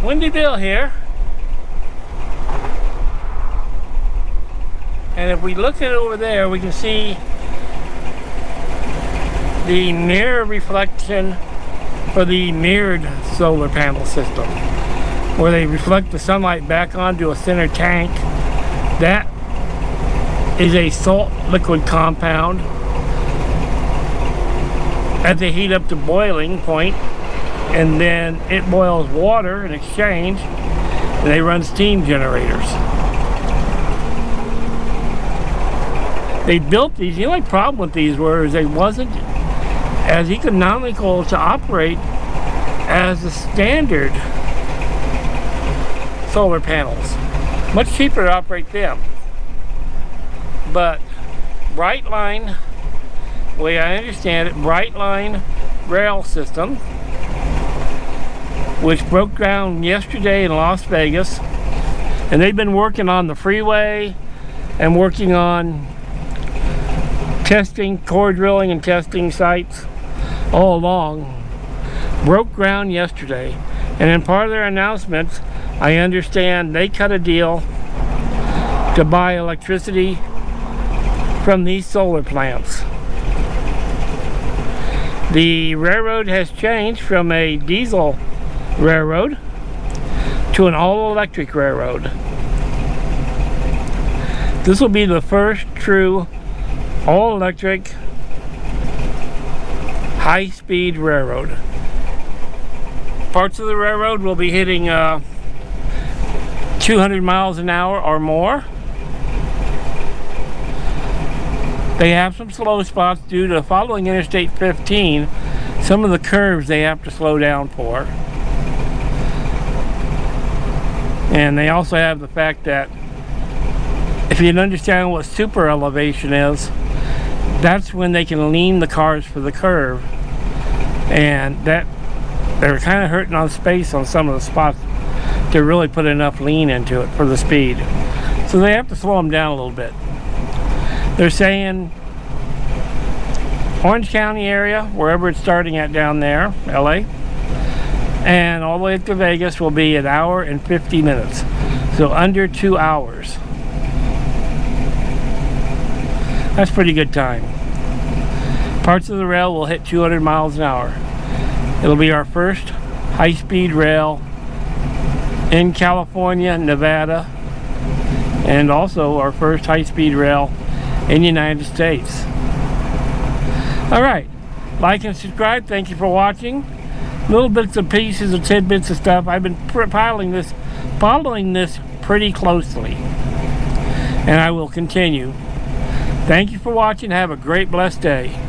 Windy Bill here. And if we look at it over there, we can see the mirror reflection for the mirrored solar panel system, where they reflect the sunlight back onto a center tank. That is a salt liquid compound that they heat up to boiling point, and then it boils water in exchange, and they run steam generators. They built these. The only problem with these was they wasn't as economical to operate as the standard solar panels. Much cheaper to operate them. But Brightline, the way I understand it, Brightline rail system, which broke ground yesterday in Las Vegas, and they've been working on the freeway and working on testing, core drilling and testing sites all along, broke ground yesterday. And in part of their announcements, I understand they cut a deal to buy electricity from these solar plants. The railroad has changed from a diesel railroad to an all-electric railroad. This will be the first true all-electric high-speed railroad. Parts of the railroad will be hitting 200 miles an hour or more. They have some slow spots due to following Interstate 15. Some of the curves they have to slow down for. And they also have the fact that if you understand what super elevation is, that's when they can lean the cars for the curve. And that they're kind of hurting on space on some of the spots to really put enough lean into it for the speed. So they have to slow them down a little bit. They're saying Orange County area, wherever it's starting at down there, LA, and all the way up to Vegas will be an hour and 50 minutes. So under 2 hours. That's pretty good time. Parts of the rail will hit 200 miles an hour. It'll be our first high-speed rail in California, Nevada, and also our first high-speed rail in the United States. Alright, like and subscribe. Thank you for watching. Little bits and pieces and tidbits of stuff. I've been following this pretty closely, and I will continue. Thank you for watching. Have a great, blessed day.